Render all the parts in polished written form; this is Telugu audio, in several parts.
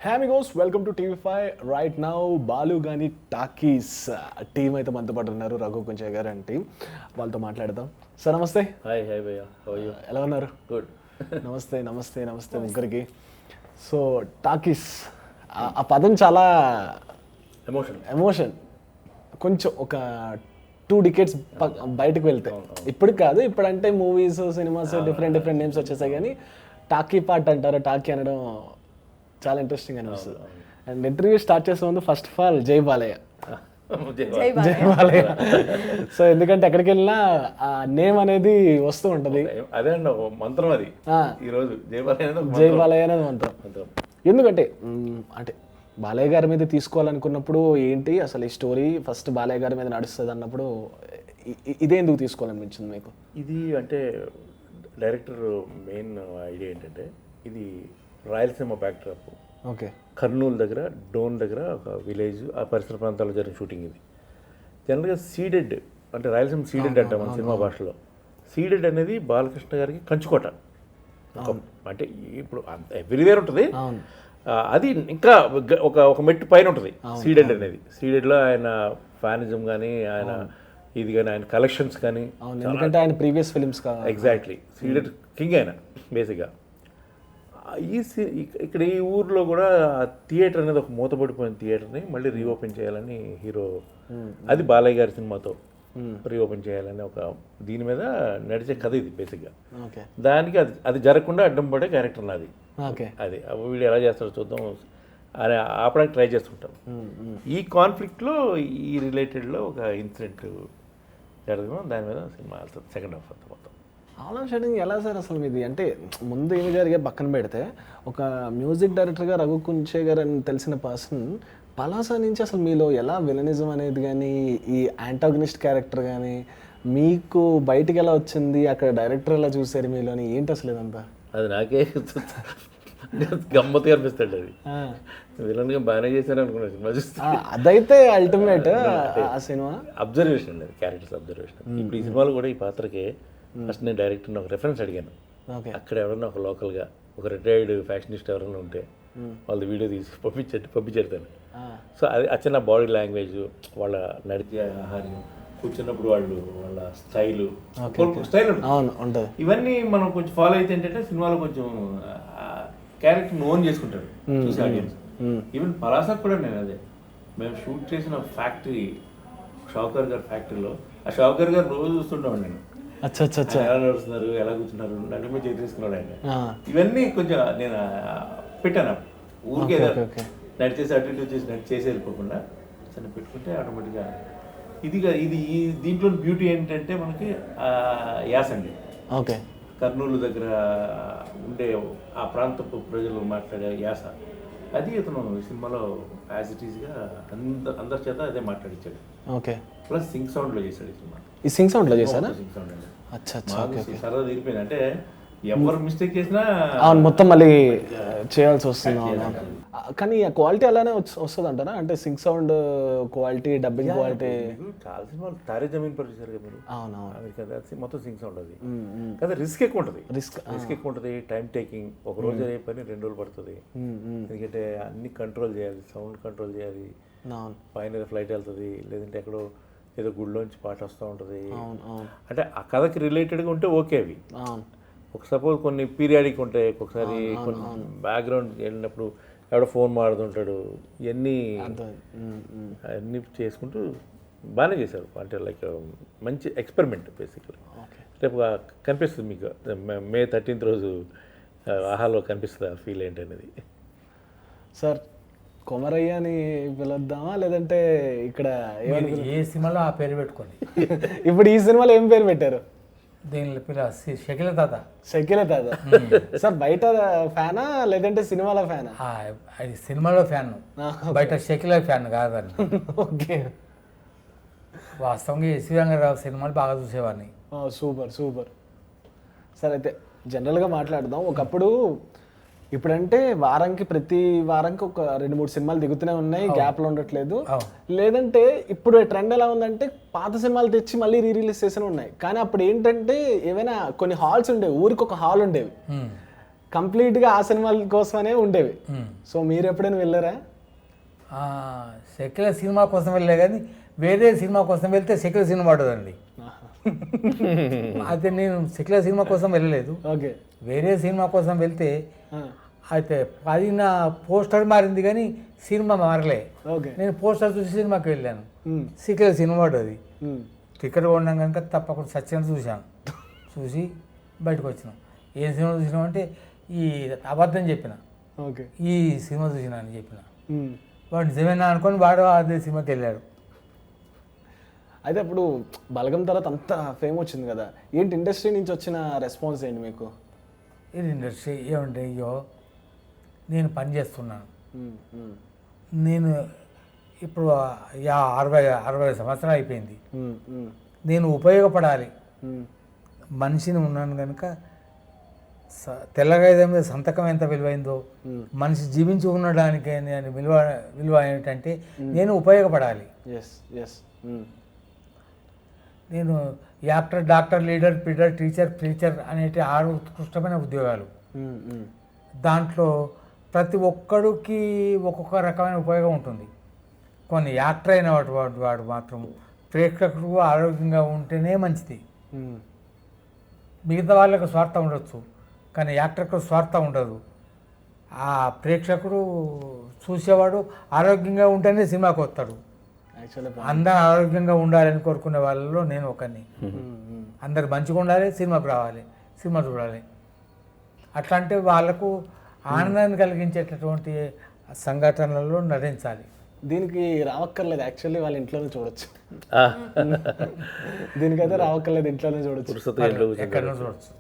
Hey Amigos, welcome to TV5. Right now Balu గాని టాకీస్ టీం అయితే మనతో పాటు ఉన్నారు, రఘు కొంచెం గారు అండ్ టీం. వాళ్ళతో మాట్లాడదాం. సార్ నమస్తే. హాయ్ భయ్యా, హౌ యూ? ఎలా ఉన్నారు? గుడ్. నమస్తే నమస్తే నమస్తే ముగ్గురికి. సో టాకీస్ ఆ పదం చాలా ఎమోషన్. కొంచెం ఒక 2 decades బయటకు వెళ్తే, ఇప్పుడు కాదు, ఇప్పుడంటే మూవీస్ సినిమాస్ డిఫరెంట్ నేమ్స్ వచ్చేసాయి, కానీ టాకీ పార్ట్ అంటారు, టాకీ అనడం చాలా ఇంట్రెస్టింగ్ అనిపిస్తుంది. అండ్ ఇంటర్వ్యూ స్టార్ట్ చేసే ముందు ఫస్ట్ ఆఫ్ ఆల్ జై బాలయ్య. జై బాలయ్య. సో ఎందుకంటే ఎక్కడికి వెళ్ళినా ఆ నేమ్ అనేది వస్తూ ఉంటది. అదే అండి ఒక మంత్రం, అది ఈరోజు జై బాలయ్య అనేది మంత్రం. ఎందుకంటే అంటే బాలయ్య గారి మీద తీసుకోవాలనుకున్నప్పుడు ఏంటి అసలు ఈ స్టోరీ ఫస్ట్ బాలయ్య గారి మీద నడుస్తుంది అన్నప్పుడు ఇదే ఎందుకు తీసుకోవాలనిపించింది మీకు? ఇది అంటే డైరెక్టర్ మెయిన్ ఐడియా ఏంటంటే, ఇది రాయలసీమ బ్యాక్డ్రాప్. ఓకే. కర్నూలు దగ్గర డోన్ దగ్గర ఒక విలేజ్, ఆ పరిసర ప్రాంతాల్లో జరిగిన షూటింగ్ ఇది. జనరల్గా సీడెడ్ అంటే రాయలసీమ సీడెడ్ అంటాం మన సినిమా భాషలో. సీడెడ్ అనేది బాలకృష్ణ గారికి కంచుకోట. అంటే ఇప్పుడు ఎవ్రీవేర్ ఉంటుంది, అది ఇంకా ఒక మెట్టు పైన ఉంటుంది సీడెడ్ అనేది. సీడెడ్లో ఆయన ఫ్యానిజం కానీ, ఆయన ఇది కానీ, ఆయన కలెక్షన్స్ కానీ, ఎందుకంటే ఆయన previous films exactly ceded king ఆయన బేసిక్గా. ఇక్కడ ఈ ఊర్లో కూడా థియేటర్ అనేది ఒక మూతపడిపోయిన థియేటర్ని మళ్ళీ రీఓపెన్ చేయాలని హీరో, అది బాలయ్య గారి సినిమాతో రీఓపెన్ చేయాలని ఒక దీని మీద నడిచే కథ ఇది బేసిక్గా. దానికి అది జరగకుండా అడ్డం పడే క్యారెక్టర్ నాది. అది వీడు ఎలా చేస్తాడో చూద్దాం అని ఆపడానికి ట్రై చేస్తుంటాం. ఈ కాన్ఫ్లిక్ట్లో ఈ రిలేటెడ్లో ఒక ఇన్సిడెంట్ జరగడం, దాని మీద సినిమా వెళ్తుంది సెకండ్ హాఫ్ అంతా మొత్తం. ఆల్ షూటింగ్ ఎలా సార్ అసలు మీది? అంటే ముందు ఏమి జరిగే పక్కన పెడితే, ఒక మ్యూజిక్ డైరెక్టర్గా రఘు కుంచే గారు అని తెలిసిన పర్సన్ పలాస నుంచి అసలు మీలో ఎలా విలనిజం అనేది కానీ, ఈ యాంటాగనిస్ట్ క్యారెక్టర్ కానీ మీకు బయటికి ఎలా వచ్చింది, అక్కడ డైరెక్టర్ ఎలా చూసారు మీలోని, ఏంటి అసలు ఇదంతా? అది నాకే గమ్మత్తుగా అనిపిస్తాడు. అది విలన్గా బాగానే చేశాను అనుకున్నా సినిమా చూస్తే. అదైతే అల్టిమేట్ ఆ సినిమా అబ్జర్వేషన్ అండి, అది క్యారెక్టర్స్ అబ్జర్వేషన్. ఇప్పుడు ఈ సినిమాలో కూడా ఈ పాత్రకి ఫస్ట్ నేను డైరెక్టర్ని ఒక రెఫరెన్స్ అడిగాను. అక్కడ ఎవరన్నా ఒక లోకల్గా ఒక రిటైర్డ్ ఫ్యాషనిస్ట్ ఎవరైనా ఉంటే వాళ్ళది వీడియో తీసి పంపించేస్తాను. సో అది చిన్న బాడీ లాంగ్వేజ్, వాళ్ళ నడిచే ఆహారం, కూర్చున్నప్పుడు వాళ్ళ స్టైల్ ఉంటుంది, ఇవన్నీ మనం కొంచెం ఫాలో అయితే ఏంటంటే సినిమాలో కొంచెం క్యారెక్టర్ ఓన్ చేసుకుంటారు చూసే ఆడియన్స్. ఈవెన్ పలాసకు కూడా నేను అదే, మేము షూట్ చేసిన ఫ్యాక్టరీ షావుకర్ గారి ఫ్యాక్టరీలో, ఆ షావుకర్ గారు రోజు చూస్తుంటాం నేను, ఎలా నడుస్తున్నారు, ఎలా కూర్చున్నారు, నడి మీద చేతి తీసుకున్నాడు ఆయన. ఇవన్నీ కొంచెం నేను పెట్టాను ఊరికే నడిచేసి అటు ఇటు వచ్చేసి నడిచేసి వెళ్ళిపోకుండా చిన్న పెట్టుకుంటే ఆటోమేటిక్గా ఇది దీంట్లో బ్యూటీ ఏంటంటే మనకి యాస అండి. ఓకే. కర్నూలు దగ్గర ఉండే ఆ ప్రాంతపు ప్రజలు మాట్లాడే యాస, అది ఇతను సినిమాలో యాజ్ ఇట్ ఈస్గా అందరి చేత అదే మాట్లాడించాడు. ఓకే. ప్లస్ సింగ్ సౌండ్లో చేశాడు ఈ సినిమా. ఈ సింగ్ సౌండ్లో చేశాడా? సింగ్ సౌండ్ అండి. సరదా తీరిపోయింది. అంటే ఎవరు మిస్టేక్ చేసినా మొత్తం మళ్ళీ చేయాల్సి వస్తుంది. కానీ ఆ క్వాలిటీ అలానే వస్తుంది అంటారా? అంటే Singh sound quality, dubbing quality. చాలా సినిమాలు తారే జమీన్ పర్ చూసారు కదా మీరు. అవునవును. మొత్తం సింగ్ సౌండ్ అది కదా. రిస్క్ ఎక్కువ ఉంటుంది, ఎక్కువ ఉంటుంది, టైం టేకింగ్. ఒక రోజు అయ్యే పని 2 రోజులు పడుతుంది. ఎందుకంటే అన్ని కంట్రోల్ చేయాలి, సౌండ్ కంట్రోల్ చేయాలి, పైన ఫ్లైట్ వెళ్తుంది, లేదంటే ఎక్కడో ఏదో గుడిలోంచి పాట వస్తూ ఉంటుంది. అంటే ఆ కథకి రిలేటెడ్గా ఉంటే ఓకే. అవి ఒక సపోజ్ కొన్ని పీరియాడిక్ ఉంటాయి, ఒక్కొక్కసారి కొన్ని బ్యాక్గ్రౌండ్ వెళ్ళినప్పుడు ఎవడో ఫోన్ మాడుతుంటాడు, ఇవన్నీ అన్నీ చేసుకుంటూ బాగానే చేశారు. అంటే లైక్ మంచి ఎక్స్పెరిమెంట్ బేసిక్లీ. రేపు కనిపిస్తుంది మీకు మే 13th రోజు ఆహాలో కనిపిస్తుంది ఆ ఫీల్ ఏంటనేది. సార్ కొమరయ్య అని పిలుద్దామా, లేదంటే ఇక్కడ ఏ సినిమాలో ఆ పేరు పెట్టుకోండి. ఇప్పుడు ఈ సినిమాలో ఏం పేరు పెట్టారు? దీని పేరు షకీల తాత. షకీల తాత. సార్ బయట ఫ్యానా లేదంటే సినిమాలో ఫ్యానా? అది సినిమాలో ఫ్యాన్, బయట షకీల ఫ్యాన్ కాదని. ఓకే. వాస్తవంగా ఎస్వి రంగారావు సినిమాలు బాగా చూసేవాడిని. సూపర్. సార్ అయితే జనరల్గా మాట్లాడదాం. ఒకప్పుడు, ఇప్పుడంటే ప్రతి వారానికి ఒక 2-3 సినిమాలు దిగుతూనే ఉన్నాయి, గ్యాప్లో ఉండట్లేదు. లేదంటే ఇప్పుడు ట్రెండ్ ఎలా ఉందంటే పాత సినిమాలు తెచ్చి మళ్ళీ రిలీజ్ చేసిన ఉన్నాయి. కానీ అప్పుడు ఏంటంటే ఏవైనా కొన్ని హాల్స్ ఉండేవి, ఊరికి ఒక హాల్ ఉండేవి. కంప్లీట్గా ఆ సినిమాల కోసమనే ఉండేవి. సో మీరు ఎప్పుడైనా వెళ్ళారా? సెక్యులర్ సినిమా కోసం వెళ్ళే కానీ వేరే సినిమా కోసం వెళ్తే సెక్యులర్ సినిమా పడదండి. అయితే నేను సెక్యులర్ సినిమా కోసం వెళ్ళలేదు. ఓకే. వేరే సినిమా కోసం వెళ్తే అయితే అది నా పోస్టర్ మారింది కానీ సినిమా మారలే. ఓకే. నేను పోస్టర్ చూసి సినిమాకి వెళ్ళాను. సెక్యులర్ సినిమా పడ్డది. టికెట్ కొన్నాం కనుక తప్పకుండా సత్యం చూశాను. చూసి బయటకు వచ్చినాం. ఏ సినిమా చూసినాం అంటే ఈ అబద్ధం చెప్పిన, ఓకే, ఈ సినిమా చూసినా అని చెప్పిన. వాడు నిజమేనా అనుకొని వాడు అదే సినిమాకి వెళ్ళాడు. అయితే అప్పుడు బలగం తర్వాత అంత ఫేమ్ వచ్చింది కదా, ఏంటి ఇండస్ట్రీ నుంచి వచ్చిన రెస్పాన్స్ ఏంటి మీకు? ఇది ఇండస్ట్రీ ఏమంటే, అయ్యో నేను పని చేస్తున్నాను, నేను ఇప్పుడు 60 సంవత్సరాలు అయిపోయింది, నేను ఉపయోగపడాలి, మనిషిని ఉన్నాను కనుక తెల్లగా మీద సంతకం ఎంత విలువైందో మనిషి జీవించి ఉండడానికి విలువ ఏమిటంటే నేను ఉపయోగపడాలి. నేను actor, doctor, leader, Peter, teacher, preacher అనేటి 6 ఉత్కృష్టమైన ఉద్యోగాలు. దాంట్లో ప్రతి ఒక్కడికి ఒక్కొక్క రకమైన ఉపయోగం ఉంటుంది. కొన్ని యాక్టర్ అయిన వాడు మాత్రం ప్రేక్షకుడు ఆరోగ్యంగా ఉంటేనే మంచిది. మిగతా వాళ్ళకు స్వార్థం ఉండొచ్చు, కానీ యాక్టర్కు స్వార్థం ఉండదు. ఆ ప్రేక్షకుడు చూసేవాడు ఆరోగ్యంగా ఉంటేనే సినిమాకి వస్తాడు. అందరూ ఆరోగ్యంగా ఉండాలని కోరుకునే వాళ్ళలో నేను ఒకరిని. అందరు మంచిగా ఉండాలి, సినిమాకి రావాలి, సినిమా చూడాలి. అట్లాంటి వాళ్ళకు ఆనందాన్ని కలిగించేటటువంటి సంఘటనలలో నటించాలి. దీనికి రావక్కర్లేదు, యాక్చువల్లీ వాళ్ళ ఇంట్లోనే చూడొచ్చు. దీనికైతే రావక్కర్లేదు, ఇంట్లోనే చూడొచ్చు, ఎక్కడైనా చూడొచ్చు.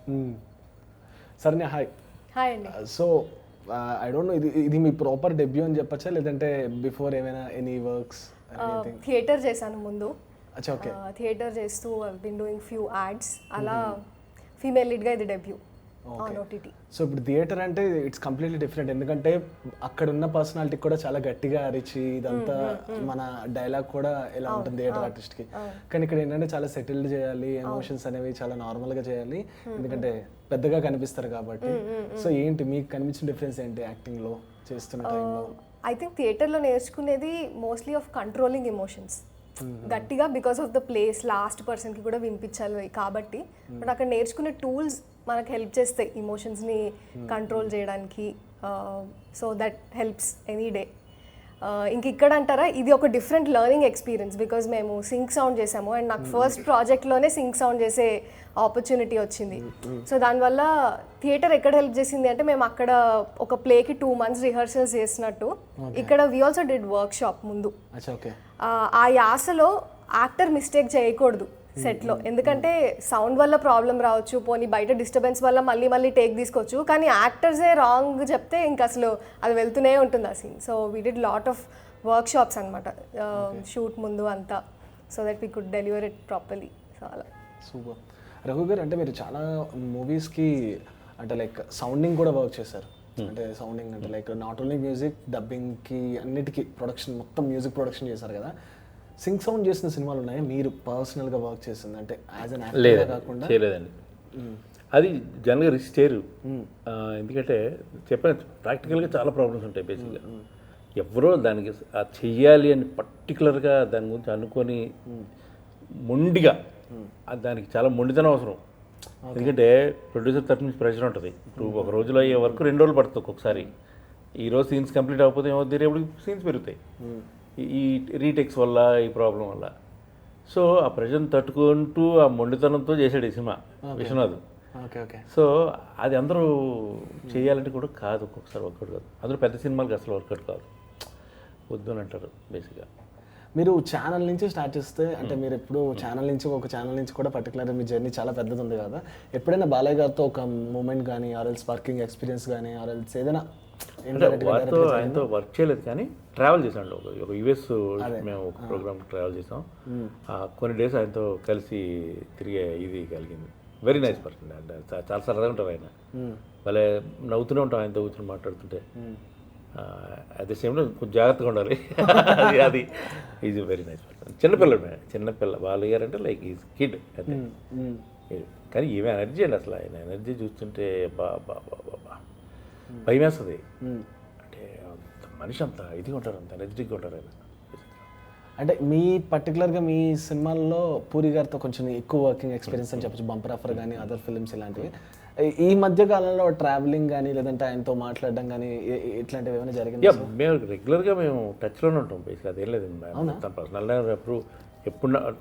సరే, హాయ్. హాయ్ అండి. సో ఐ డోంట్ నో, ఇది మీ ప్రాపర్ డెబ్యూ అని చెప్పచ్చా, లేదంటే బిఫోర్ ఏమైనా ఎనీ వర్క్స్? థియేటర్ చేశాను ముందు. అచ్చా, ఓకే. థియేటర్ చేస్తూ బిన్ డూయింగ్ ఫ్యూ యాడ్స్, అలా ఫీమేల్ లీడ్గా ఇది డెబ్యూ ఆన్ ఓటీటీ. సో ఇప్పుడు థియేటర్ అంటే ఇట్స్ కంప్లీట్లీ డిఫరెంట్, ఎందుకంటే అక్కడ ఉన్న పర్సనాలిటీ కూడా చాలా గట్టిగా అరిచి ఇదంతా మన డైలాగ్ కూడా ఎలా ఉంటుంది థియేటర్ ఆర్టిస్ట్కి. కానీ ఇక్కడ ఏంటంటే చాలా సెటిల్డ్ చేయాలి, ఎమోషన్స్ అనేవి చాలా నార్మల్గా చేయాలి, ఎందుకంటే పెద్దగా కనిపిస్తారు కాబట్టి. సో ఏంటి మీకు కనిపించిన డిఫరెన్స్ ఏంటి యాక్టింగ్లో చేస్తున్న టైంలో? ఐ థింక్ థియేటర్లో నేర్చుకునేది మోస్ట్లీ ఆఫ్ కంట్రోలింగ్ ఎమోషన్స్ గట్టిగా, because of the place, last పర్సన్కి కూడా వినిపించాలి కాబట్టి. బట్ అక్కడ నేర్చుకునే టూల్స్ మనకు హెల్ప్ చేస్తాయి ఇమోషన్స్ని కంట్రోల్ చేయడానికి. So that helps any day. ఇంక ఇక్కడ అంటారా, ఇది ఒక డిఫరెంట్ లెర్నింగ్ ఎక్స్పీరియన్స్, బికాజ్ మేము సింక్ సౌండ్ చేసాము అండ్ నాకు ఫస్ట్ ప్రాజెక్ట్లోనే సింక్ సౌండ్ చేసే ఆపర్చునిటీ వచ్చింది. సో దానివల్ల థియేటర్ ఎక్కడ హెల్ప్ చేసింది అంటే, మేము అక్కడ ఒక ప్లేకి 2 months రిహర్సల్స్ చేసినట్టు, ఇక్కడ we also did work shop ముందు. ఆ యాసలో యాక్టర్ మిస్టేక్ చేయకూడదు సెట్లో, ఎందుకంటే సౌండ్ వల్ల ప్రాబ్లం రావచ్చు, పోనీ బయట డిస్టర్బెన్స్ వల్ల మళ్ళీ టేక్ తీసుకోవచ్చు, కానీ యాక్టర్సే రాంగ్ చెప్తే ఇంకా అసలు అది వెళ్తూనే ఉంటుంది ఆ scene. So we did lot of workshops అనమాట షూట్ ముందు అంతా, so that we could deliver it properly. So అలా. సూపర్. రఘు గారు, అంటే మీరు చాలా మూవీస్కి అంటే లైక్ సౌండింగ్ కూడా వర్క్ చేశారు. అంటే సౌండింగ్ అంటే లైక్ నాట్ ఓన్లీ మ్యూజిక్, డబ్బింగ్కి, అన్నిటికీ ప్రొడక్షన్, మొత్తం మ్యూజిక్ ప్రొడక్షన్ చేశారు కదా. సింక్ సౌండ్ చేసిన సినిమాలు ఉన్నాయి మీరు పర్సనల్గా వర్క్ చేసింది అంటే యాజ్ అన్ యాక్టర్ కాకుండా? చేయలేదండి, అది జనరల్గా రిస్క్ చేయరు. ఎందుకంటే చెప్పాను, ప్రాక్టికల్గా చాలా ప్రాబ్లమ్స్ ఉంటాయి బేసిక్గా. ఎవరో దానికి చెయ్యాలి అని పర్టికులర్గా దాని గురించి అనుకొని మొండిగా, దానికి చాలా మొండితనం అవసరం. ఎందుకంటే ప్రొడ్యూసర్ తరఫు నుంచి ప్రెషర్ ఉంటుంది. ఇప్పుడు ఒక రోజులో అయ్యే వరకు 2 రోజులు పడుతుంది ఒక్కొక్కసారి. ఈరోజు సీన్స్ కంప్లీట్ అవ్వకపోతే ఏమవుతుంది, రేపు సీన్స్ పెరుగుతాయి ఈ రీటెక్స్ వల్ల, ఈ ప్రాబ్లం వల్ల. సో ఆ ప్రెషర్ని తట్టుకుంటూ ఆ మొండితనంతో చేశాడు ఈ సినిమా విశ్వనాథ్. సో అది అందరూ చేయాలంటే కూడా కాదు, ఒక్కొక్కసారి వర్కౌట్ కాదు. అందరూ పెద్ద సినిమాలకి అసలు వర్కౌట్ కాదు, వద్దు అని అంటారు బేసిక్గా. మీరు ఛానల్ నుంచి స్టార్ట్ చేస్తే, అంటే మీరు ఎప్పుడు ఛానల్ నుంచి, ఒక ఛానల్ నుంచి కూడా పర్టికులర్ మీ జర్నీ చాలా పెద్దది ఉంది కదా, ఎప్పుడైనా బాలయ్య గారితో ఒక మూమెంట్ కానీ, ఆర్ఎల్స్ వర్కింగ్ ఎక్స్పీరియన్స్ కానీ, ఆర్ఎల్స్ ఏదైనా? వారితో ఆయనతో వర్క్ చేయలేదు, కానీ ట్రావెల్ చేశాను. ఒక యుఎస్ మేము ఒక ప్రోగ్రామ్ ట్రావెల్ చేసాం. కొన్ని డేస్ ఆయనతో కలిసి తిరిగే ఇది కలిగింది. వెరీ నైస్ పర్సన్, అంటే చాలా సరదాగా ఉంటారు ఆయన. భలే నవ్వుతూనే ఉంటాం ఆయనతో కూర్చొని మాట్లాడుతుంటే. అట్ ది సేమ్ టైం కొంచెం జాగ్రత్తగా ఉండాలి. అది ఈజ్ వెరీ నైస్ పర్సన్. చిన్నపిల్ల బాలయ్య గారు అంటే లైక్ ఈజ్ కిడ్ అంతే. కానీ ఏమే ఎనర్జీ అండి అసలు, ఆయన ఎనర్జీ చూస్తుంటే బా. భయం వేస్తుంది. అంటే అంత మనిషి అంత ఇదిగా ఉంటారు, అంత ఎనర్జెటిక్గా ఉంటారు ఆయన. అంటే మీ పర్టికులర్గా మీ సినిమాల్లో పూరి గారితో కొంచెం ఎక్కువ వర్కింగ్ ఎక్స్పీరియన్స్ అని చెప్పచ్చు, బంపర్ ఆఫర్ కానీ అదర్ ఫిల్మ్స్ ఇలాంటివి. ఈ మధ్య కాలంలో ట్రావెలింగ్ కానీ లేదంటే ఆయనతో మాట్లాడడం కానీ ఇట్లాంటివి ఏమైనా జరిగింది? మేము రెగ్యులర్గా మేము టచ్లోనే ఉంటాం బేసిక్గా, అదేం లేదు. తన పర్సనల్ ఎప్పుడు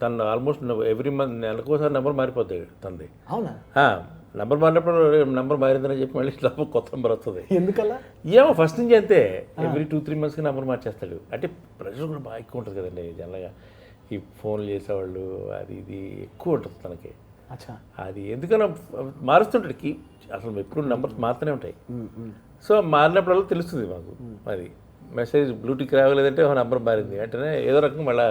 తను ఆల్మోస్ట్ ఎవ్రీ మంత్ నెలకోసారి నెంబర్ మారిపోద్ది తనది. అవునా? నెంబర్ మారినప్పుడు నెంబర్ మారిందని చెప్పి మళ్ళీ కొత్త నెంబర్ వస్తుంది. ఎందుకలా? ఏమో ఫస్ట్ నుంచి అంతే, ఎవ్రీ 2-3 monthsకి నెంబర్ మార్చేస్తాడు. అంటే ప్రెషర్ కూడా బాగా ఎక్కువ ఉంటుంది కదండి జనరల్గా, ఈ ఫోన్లు చేసేవాళ్ళు అది ఇది ఎక్కువ ఉంటుంది తనకి. అది ఎందుకన్నా మారుస్తుంటాడు అసలు ఎప్పుడు నెంబర్స్ మారుతూనే ఉంటాయి. సో మారినప్పుడల్లా తెలుస్తుంది మాకు. అది మెసేజ్ బ్లూటూత్ రావలేదంటే ఒక నెంబర్ మారింది వెంటనే ఏదో రకంగా మళ్ళీ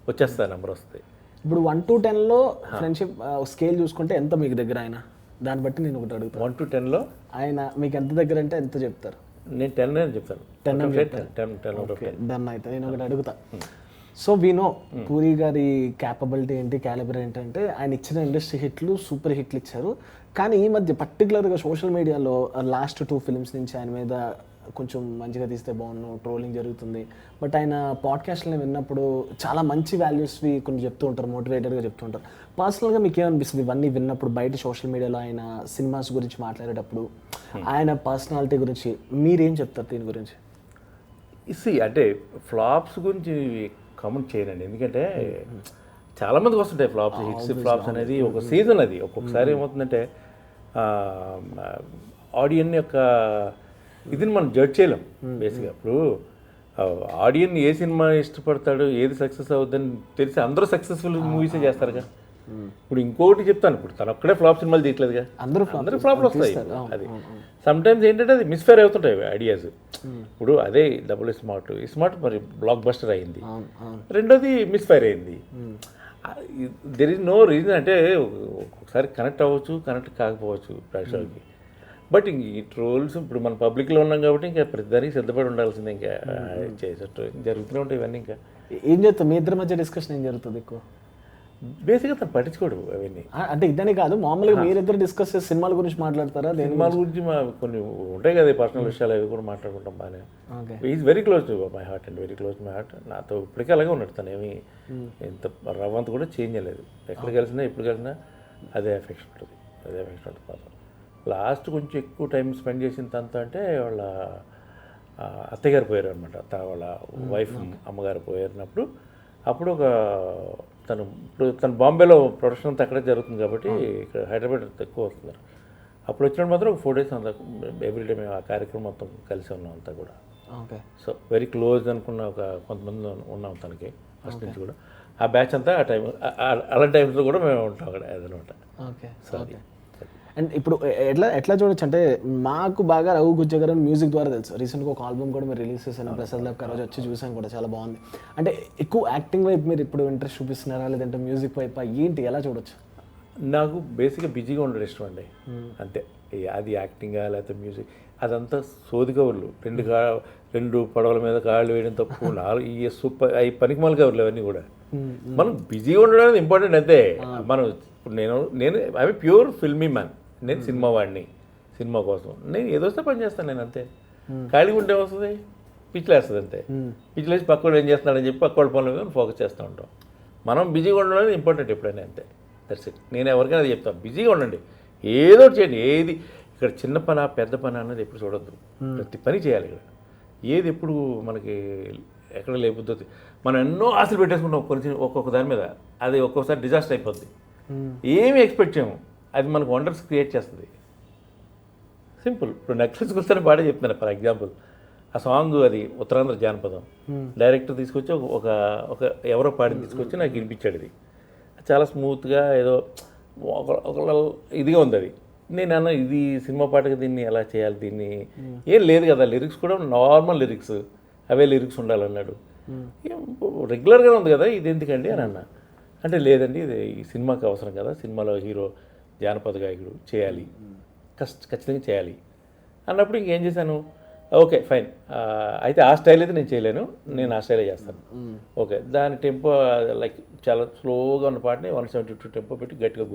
వచ్చేస్తుంది, నెంబర్ వస్తుంది. ఇప్పుడు 1 to 10లో ఫ్రెండ్షిప్ స్కేల్ చూసుకుంటే ఎంత మీకు దగ్గర ఆయన? దాన్ని బట్టి నేను ఒకటి అడుగుతాను. 1 to 10లో ఆయన మీకు ఎంత దగ్గర అంటే ఎంత చెప్తారు? నేను 10 అని చెప్తాను. 10 డన్. అయితే నేను ఒకటి అడుగుతా. సో వీ నో పూరి గారి క్యాపబిలిటీ ఏంటి, క్యాలిబర్ ఏంటంటే ఆయన ఇచ్చిన ఇండస్ట్రీ హిట్లు సూపర్ హిట్లు ఇచ్చారు. కానీ ఈ మధ్య పర్టికులర్గా సోషల్ మీడియాలో లాస్ట్ 2 films నుంచి ఆయన మీద కొంచెం మంచిగా తీస్తే బాగున్నాను ట్రోలింగ్ జరుగుతుంది. బట్ ఆయన పాడ్కాస్ట్ని విన్నప్పుడు చాలా మంచి వాల్యూస్వి కొన్ని చెప్తూ ఉంటారు, మోటివేటెడ్గా చెప్తూ ఉంటారు. పర్సనల్గా మీకు ఏమనిపిస్తుంది ఇవన్నీ విన్నప్పుడు? బయట సోషల్ మీడియాలో ఆయన సినిమాస్ గురించి మాట్లాడేటప్పుడు ఆయన పర్సనాలిటీ గురించి మీరేం చెప్తారు దీని గురించి? అంటే ఫ్లాప్స్ గురించి కామెంట్ చేయనండి, ఎందుకంటే చాలామందికి వస్తుంటాయి ఫ్లాప్స్, హిట్స్ ఫ్లాప్స్ అనేది ఒక సీజన్. అది ఒక్కొక్కసారి ఏమవుతుందంటే ఆడియన్ యొక్క ఇదిని మనం జడ్జ్ చేయలేం బేసిక్గా. ఇప్పుడు ఆడియన్ ఏ సినిమా ఇష్టపడతాడు, ఏది సక్సెస్ అవుతుందని తెలిసి అందరూ సక్సెస్ఫుల్ మూవీసే చేస్తారుగా. ఇప్పుడు ఇంకొకటి చెప్తాను, ఇప్పుడు తను ఒక్కడే ఫ్లాప్ సినిమాలు తీయట్లేదుగా, అందరూ ఫ్లాప్లు వస్తాయి. అది సమ్టైమ్స్ ఏంటంటే అది మిస్ఫైర్ అవుతుంటాయి ఐడియాస్. ఇప్పుడు అదే డబుల్ స్మార్ట్ మరి బ్లాక్ బస్టర్ అయింది, రెండోది మిస్ఫైర్ అయింది. There is no reason. అంటే ఒకసారి కనెక్ట్ అవ్వచ్చు, కనెక్ట్ కాకపోవచ్చు ప్రేక్షకులకి. బట్ ఇంక ఈ ట్రోల్స్ ఇప్పుడు మన పబ్లిక్లో ఉన్నాం కాబట్టి ఇంకా ప్రతిదానికి సిద్ధపడి ఉండాల్సిందే. ఇంకా చేసేట్టు జరుగుతూనే ఉంటాయి ఇవన్నీ. ఇంకా ఏం చేస్తాం మీ ఇద్దరి మధ్య డిస్కషన్ ఏం జరుగుతుంది ఎక్కువ? బేసిక్గా తను పట్టించుకోడు అవన్నీ. అంటే ఇద్దనే కాదు, మామూలుగా మీరిద్దరు డిస్కస్ చేసి సినిమాల గురించి మాట్లాడతారా? సినిమాల గురించి కొన్ని ఉంటాయి కదా పర్సనల్ విషయాలు, అవి కూడా మాట్లాడుకుంటాం బాగానే. Is very close to my heart and very close to my heart. నాతో ఇప్పటికీ అలాగే ఉన్నాడు తను, ఏమి ఎంత రవ్వంత కూడా చేంజ్ అయ్యలేదు. ఎక్కడ కలిసినా ఎప్పుడు కలిసినా అదే ఎఫెక్షన్ ఉంటుంది, మాత్రం. లాస్ట్ కొంచెం ఎక్కువ టైం స్పెండ్ చేసిన తనతో అంటే వాళ్ళ అత్తయ్య గారు పోయారు అనమాట, వాళ్ళ వైఫ్ అమ్మగారు పోయారినప్పుడు. అప్పుడు తను బాంబేలో ప్రొడక్షన్ అంతా అక్కడే జరుగుతుంది కాబట్టి ఇక్కడ హైదరాబాద్ ఎక్కువ వస్తున్నారు. అప్పుడు వచ్చినప్పుడు మాత్రం ఒక 4 days అంతా ఎవ్రీడే మేము ఆ కార్యక్రమం మొత్తం కలిసి ఉన్నాం అంతా కూడా. సో వెరీ క్లోజ్ అనుకున్న కొంతమంది ఉన్నాం తనకి ఫస్ట్ నుంచి కూడా. ఆ బ్యాచ్ అంతా ఆ టైం అలాంటి టైమ్స్లో కూడా మేము ఉంటాం అక్కడ అదనమాట. సో అండ్ ఇప్పుడు ఎట్లా చూడొచ్చు అంటే మాకు బాగా రఘు గుజ్జ గారు మ్యూజిక్ ద్వారా తెలుసు. రీసెంట్గా ఒక ఆల్బమ్ కూడా మీరు రిలీజ్ చేశాను, ప్రసాద్ ల్యాబ్ రోజు వచ్చి చూసాను కూడా, చాలా బాగుంది. అంటే ఎక్కువ యాక్టింగ్ వైపు మీరు ఇప్పుడు ఇంట్రెస్ట్ చూపిస్తున్నారా లేదంటే మ్యూజిక్ వైపు ఏంటి, ఎలా చూడొచ్చు? నాకు బేసిక్గా బిజీగా ఉండడం ఇష్టం అండి, అంతే. అది యాక్టింగా లేకపోతే మ్యూజిక్ అదంతా సోది కవర్లు, 2 పడవల మీద కాళ్ళు వేయడం తప్పు, 4 ఈ సూపర్ అవి పనికిమాల కవర్లు అవన్నీ కూడా. మనం బిజీగా ఉండడం అనేది ఇంపార్టెంట్ అంతే. మనం ఇప్పుడు నేను అవి ప్యూర్ ఫిల్మీ మ్యాన్, నేను సినిమా వాడిని, సినిమా కోసం నేను ఏదో వస్తే పని చేస్తాను నేను, అంతే. ఖాళీగా ఉంటే వస్తుంది, పిచ్చిలేస్తుంది అంతే. పిచ్చిలేసి పక్కవాడు ఏం చేస్తున్నాడని చెప్పి పక్కవాడి పనుల మీద ఫోకస్ చేస్తూ ఉంటాం. మనం బిజీగా ఉండడం అనేది ఇంపార్టెంట్ ఎప్పుడైనా, అంతే. That's it. నేను ఎవరికైనా అది చెప్తాను, బిజీగా ఉండండి, ఏదో చేయండి. ఏది ఇక్కడ చిన్న పని పెద్ద పని అన్నది ఎప్పుడు చూడొద్దు, ప్రతి పని చేయాలి ఇక్కడ. ఏది ఎప్పుడు మనకి ఎక్కడ లేకపోతే మనం ఎన్నో ఆశలు పెట్టేసుకుంటాం ఒక్కొక్క దాని మీద, అది ఒక్కొక్కసారి డిజాస్టర్ అయిపోద్ది. ఏమి ఎక్స్పెక్ట్ చేయము, అది మనకు వండర్స్ క్రియేట్ చేస్తుంది. సింపుల్. ఇప్పుడు నెక్లెస్ గురించి బాగా చెప్తున్నాను ఫర్ ఎగ్జాంపుల్. ఆ సాంగ్ అది ఉత్తరాంధ్ర జానపదం, డైరెక్టర్ తీసుకొచ్చి ఒక ఎవరో పాడిని తీసుకొచ్చి నాకు వినిపించాడు. ఇది చాలా స్మూత్గా ఏదో ఒక ఇదిగా ఉంది అది. నేను అన్న ఇది సినిమా పాటగా దీన్ని ఎలా చేయాలి, దీన్ని ఏం లేదు కదా, లిరిక్స్ కూడా నార్మల్ లిరిక్స్, అవే లిరిక్స్ ఉండాలన్నాడు. రెగ్యులర్గా ఉంది కదా, ఇది ఎందుకండి అని అన్నా. అంటే లేదండి, ఇది ఈ సినిమాకి అవసరం కదా, సినిమాలో హీరో జానపద గాయకుడు చేయాలి, ఖచ్చితంగా చేయాలి అన్నప్పుడు ఇంకేం చేశాను, ఓకే ఫైన్, అయితే ఆ స్టైల్ అయితే నేను చేయలేను, నేను ఆ స్టైలే చేస్తాను. ఓకే, దాని టెంపో లైక్ చాలా స్లోగా ఉన్న పాటని 172 టెంపో పెట్టి గట్టిగా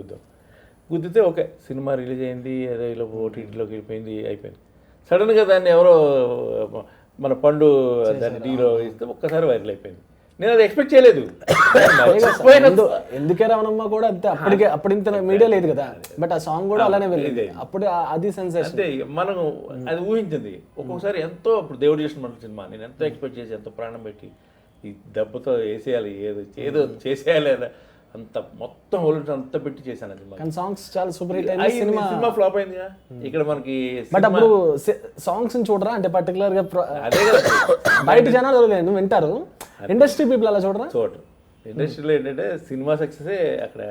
గుద్దితే ఓకే, సినిమా రిలీజ్ అయింది, ఏదో ఇలా ఓటీటీలోకి వెళ్ళిపోయింది, అయిపోయింది. సడన్గా దాన్ని ఎవరో మన పండు దాన్ని డీలో ఇస్తే ఒక్కసారి వైరల్ అయిపోయింది. నేను అది ఎక్స్పెక్ట్ చేయలేదు. ఎందుకే రావణమ్మ కూడా అంతే, అప్పుడు ఇంత మీడియా లేదు కదా, బట్ ఆ సాంగ్ కూడా అలానే వెళ్ళింది. అప్పుడు అది సెన్సేషన్. అంటే మనం అది ఊహించింది. ఒక్కొక్కసారి ఎంతో ఇప్పుడు దేవుడు చేసిన మన సినిమా నేను ఎంతో ఎక్స్పెక్ట్ చేసి ఎంతో ప్రాణం పెట్టి ఈ దెబ్బతో వేసేయాలి, ఏదో చేసేయాలి అంత మొత్తం హోల్డ్ అంతా పెట్టి చేశాను అది. కానీ సాంగ్స్ చాలా సూపర్ హిట్ అయింది. సినిమా ఫ్లాప్ అయిందిగా ఇక్కడ మనకి. బట్ అప్పుడు సాంగ్స్ చూడరా అంటే పర్టికులర్ గా అదే కదా బయట జనాలు వింటారు, ఇండస్ట్రీ పీపుల్ అలా చూడరా? చూడరు. ఇండస్ట్రీలో ఏంటంటే సినిమా సక్సెసే అక్కడ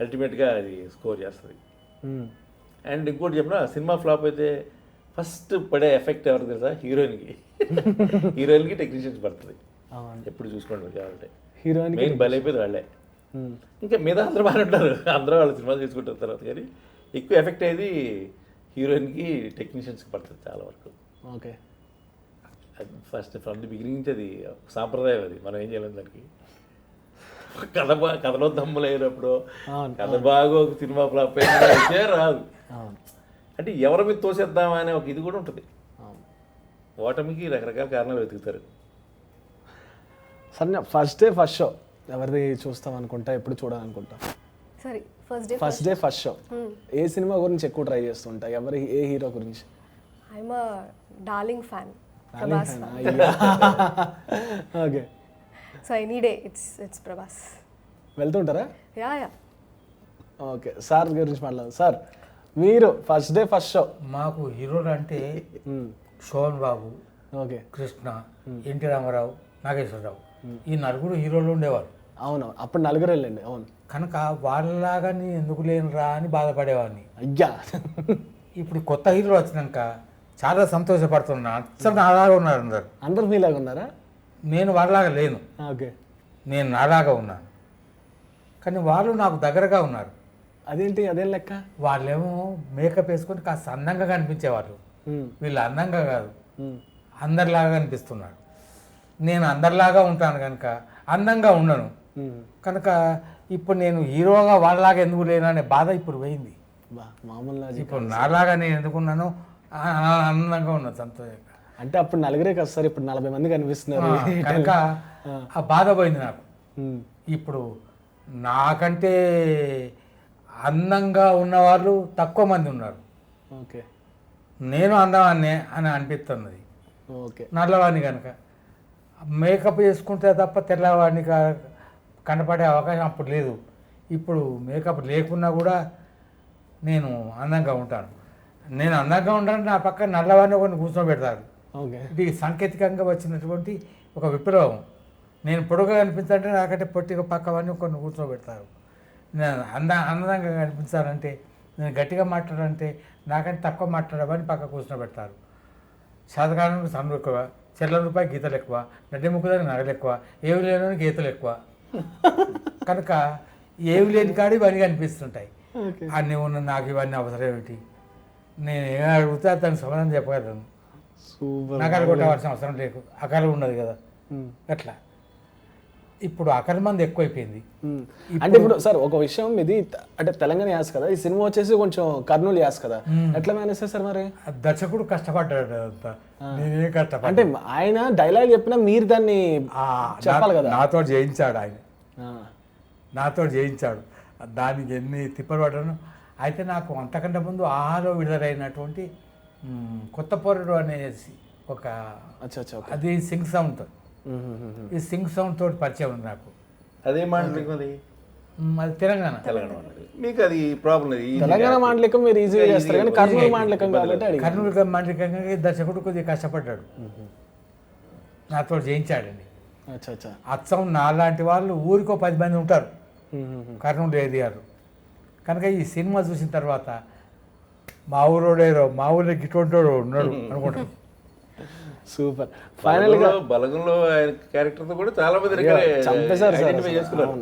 అల్టిమేట్గా అది స్కోర్ చేస్తుంది. అండ్ ఇంకోటి చెప్పిన సినిమా ఫ్లాప్ అయితే ఫస్ట్ పడే ఎఫెక్ట్ ఎవరికి తెలుసా? హీరోయిన్కి టెక్నీషియన్స్ పడుతుంది. ఎప్పుడు చూసుకోండి కావాలంటే హీరోయిన్ మెయిన్ బలైపోయింది వాళ్ళే. ఇంకా మీద అందరూ బాగా ఉంటారు, అందరూ వాళ్ళు సినిమాలు తీసుకుంటారు తర్వాత, కానీ ఎక్కువ ఎఫెక్ట్ అయ్యేది హీరోయిన్కి టెక్నీషియన్స్కి పడుతుంది చాలా వరకు. ఓకే, అది ఫస్ట్ ఫ్రమ్ ది బిగినింగ్ నుంచి అది సాంప్రదాయం, అది మనం ఏం చేయలేము దానికి. కథలో దమ్ములు అయినప్పుడు కథ బాగా ఒక సినిమా ఫ్లాప్ అయితే రాదు. అంటే ఎవరి మీద తోసేద్దామా అనే ఒక ఇది కూడా ఉంటుంది. ఓటమికి రకరకాల కారణాలు వెతుకుతారు. సరే, ఫస్ట్ డే ఫస్ట్ షో ఎవరిది చూస్తాం అనుకుంటా, ఎప్పుడు చూడాలనుకుంటా? సరే, ఫస్ట్ డే ఫస్ట్ షో ఏ సినిమా గురించి ఎక్కువ ట్రై చేస్తుంటా? ఏ హీరో గురించి? I'm a darling fan. Okay, so any day it's Prabhas. వెళ్తుంటారా? యా. ఓకే, సార్ గురించి మాట్లాడదు. సార్ మీరు ఫస్ట్ డే ఫస్ట్ షో? మాకు హీరోలు అంటే శోభన్ బాబు, ఓకే, కృష్ణ, ఎన్టీ రామారావు, నాగేశ్వరరావు, ఈ నలుగురు హీరోలు ఉండేవారు. అవును, అప్పుడు నలుగురు వెళ్ళండి. అవును, కనుక వాళ్ళలాగా నేను ఎందుకు లేనురా అని బాధపడేవాడిని. అయ్యా, ఇప్పుడు కొత్త హీరోలు వచ్చినాక చాలా సంతోషపడుతున్నా. అసలు నాలాగా ఉన్నారు అందరు. అందరు మీలాగా ఉన్నారా? నేను వాళ్ళలాగా లేను, ఓకే, నేను నాలాగా ఉన్నాను. కానీ వాళ్ళు నాకు దగ్గరగా ఉన్నారు. అదేంటి, అదేం లెక్క? వాళ్ళేమో మేకప్ వేసుకొని కాస్త అందంగా కనిపించేవాళ్ళు. వీళ్ళు అందంగా కాదు, అందరిలాగా కనిపిస్తున్నారు. నేను అందరిలాగా ఉంటాను కనుక అందంగా ఉండను. కనుక ఇప్పుడు నేను హీరోగా వాళ్ళలాగా ఎందుకు లేను అనే బాధ ఇప్పుడు పోయింది. మామూలు ఇప్పుడు నాలాగా నేను ఎందుకున్నాను, ఆనందంగా ఉన్నాను, సంతోషంగా. అంటే అప్పుడు నలుగురే కదా సార్, ఇప్పుడు 40 మంది కనిపిస్తున్నారు కనుక ఆ బాధ పోయింది నాకు. ఇప్పుడు నాకంటే అందంగా ఉన్నవాళ్ళు తక్కువ మంది ఉన్నారు. ఓకే, నేను అందవాన్నే అని అనిపిస్తున్నది. ఓకే, నల్లవాడిని కనుక మేకప్ చేసుకుంటే తప్ప తెల్లవాడిని కనపడే అవకాశం అప్పుడు లేదు. ఇప్పుడు మేకప్ లేకున్నా కూడా నేను అందంగా ఉంటాను. నేను అందంగా ఉంటానంటే నా పక్కన నల్లవాడిని కొన్ని కూర్చోబెడతారు. ఓకే, ఇది సాంకేతికంగా వచ్చినటువంటి ఒక విప్లవం. నేను పొడుగా కనిపించాలంటే నాకంటే పొట్టిగా పక్కవన్నీ కొన్ని కూర్చోబెడతారు. నేను అందంగా కనిపించాలంటే, నేను గట్టిగా మాట్లాడాలంటే నాకంటే తక్కువ మాట్లాడమని పక్క కూర్చోబెడతారు. శాతకాలానికి సన్ను ఎక్కువ, చెల్ల రూపాయి గీతలు ఎక్కువ, నడ్డి ముక్కుదానికి నగలు ఎక్కువ, ఏవి లేని గీతలు ఎక్కువ. కనుక ఏవి లేని కాడి ఇవన్నీ కనిపిస్తుంటాయి. అన్నీ ఉన్న నాకు ఇవన్నీ అవసరం ఏమిటి? నేను ఏమైనా అడిగితే దానికి సమాధానం చెప్పగలను. నగలు కొట్టవలసిన అవసరం లేదు, అకలు ఉన్నది కదా. అట్లా ఇప్పుడు అకలి మంది ఎక్కువైపోయింది. అంటే ఇప్పుడు సార్ ఒక విషయం, ఇది అంటే తెలంగాణ యాస కదా, ఈ సినిమా వచ్చేసి కొంచెం కర్నూలు యాస కదా, ఎట్లా మేనేజ్ చేస్తారు మరి? దర్శకుడు కష్టపడ్డాడు అంతా, నేనే కష్టపడ్డా. అంటే ఆయన డైలాగ్ చెప్పినా మీరు దాన్ని చెప్పాలి కదా. నాతో చేయించాడు ఆయన, నాతో చేయించాడు. దానికి ఎన్ని తిప్పలు పడ్డాను. అయితే నాకు అంతకంటే ముందు ఆహాలో విడుదలైనటువంటి కొత్త పోరడు అనేసి ఒక అది సింగ్ సౌండ్, ఈ సింగ్ సౌండ్ తోటి పరిచయం ఉంది నాకు. అదే మాండలికం, అది అది తెలంగాణ. మీకు అది ప్రాబ్లం. తెలంగాణ మాండలికం మీరు ఈజీగా చేస్తారు, కానీ కర్నూలు మాండలికం కాబట్టి కర్నూలు మాండలికంగా దర్శకుడు కొద్దిగా కష్టపడ్డాడు, నాతో చేయించాడండి. అచ్చం నాలాంటి వాళ్ళు ఊరికో 10 మంది ఉంటారు కర్నూలు ఏరియాలో. కనుక ఈ సినిమా చూసిన తర్వాత మా ఊరోడేరో, మా ఊళ్ళో గిటువంటి ఉన్నాడు అనుకుంటాను. సూపర్. ఫైనల్ గా బలగంలో ఆయన క్యారెక్టర్ తో కూడా చాలా మంది చేసుకున్నారు.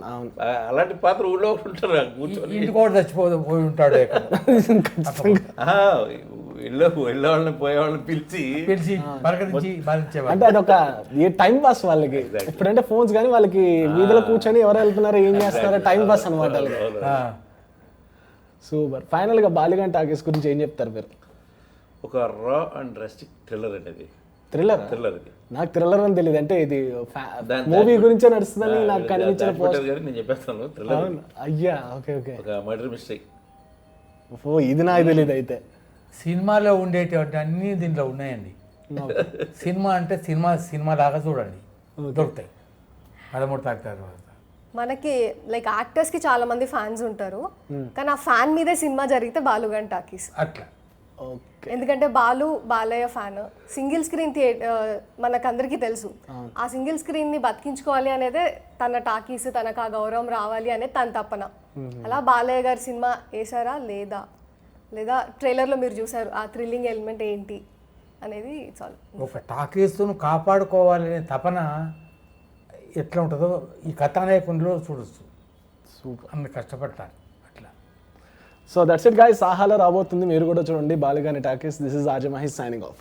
అలాంటి పాత్ర ఊళ్ళో ఉంటారు, ఇంటి కూడా చచ్చిపోయి ఉంటాడు. వెళ్ళే వాళ్ళని పోయే వాళ్ళని పిలిచి పలకరించి బాధించేవాళ్ళు. అంటే అదొక టైం పాస్ వాళ్ళకి. ఇప్పుడంటే ఫోన్స్ కానీ వాళ్ళకి వీధిలో కూర్చొని ఎవరు వెళ్తున్నారో ఏం చేస్తున్నారో టైం పాస్ అనమాట. సూపర్. ఫైనల్ గా బాలిగన్ టాకీస్ గురించి ఏం చెప్తారు మీరు? ఒక రా అండ్ రెస్టిక్ థ్రిల్లర్ అనేది థ్రిల్లర్ థ్రిల్లర్ ఇది నాకు థ్రిల్లర్ అని తెలియదు, అంటే ఇది దాని- మూవీ గురించే నడుస్తుందని నాకు కనిపించిన దాచిపెట్టారు కానీ నేను చెప్పేస్తాను థ్రిల్లర్ అవును అయ్యా ఓకే ఓకే ఒక మర్డర్ మిస్టరీ. ఓ ఇది నాకు తెలియదు అయితే. సినిమాలో ఉండేటువంటి అన్నీ దీంట్లో ఉన్నాయండి. సినిమా అంటే సినిమా లాగా చూడండి, దొరుకుతాయి 13 తారీఖు తర్వాత. మనకి లైక్ యాక్టర్స్కి చాలా మంది ఫ్యాన్స్ ఉంటారు, కానీ ఆ ఫ్యాన్ మీదే సినిమా జరిగితే బాలుగన్ టాకీస్. అట్లా ఓకే ఎందుకంటే బాలయ్య ఫ్యాన్ సింగిల్ స్క్రీన్ మనకందరికీ తెలుసు. ఆ సింగిల్ స్క్రీన్ని బతికించుకోవాలి అనేదే తన టాకీస్, తనకు ఆ గౌరవం రావాలి అనేది తన తపన. అలా బాలయ్య గారి సినిమా వేసారా లేదా ట్రైలర్లో మీరు చూసారు ఆ థ్రిల్లింగ్ ఎలిమెంట్ ఏంటి అనేది చాలు. ఒక టాకీస్ను కాపాడుకోవాలనే తపన ఎట్లా ఉంటుందో ఈ కథానాయకునిలో చూడొచ్చు. సూపర్. అన్ని కష్టపడతారు అట్లా. సో దట్స్ ఇట్ గైస్, సాహాలో రాబోతుంది, మీరు కూడా చూడండి బాలుగాని talkies. This is RJ Mahesh signing of.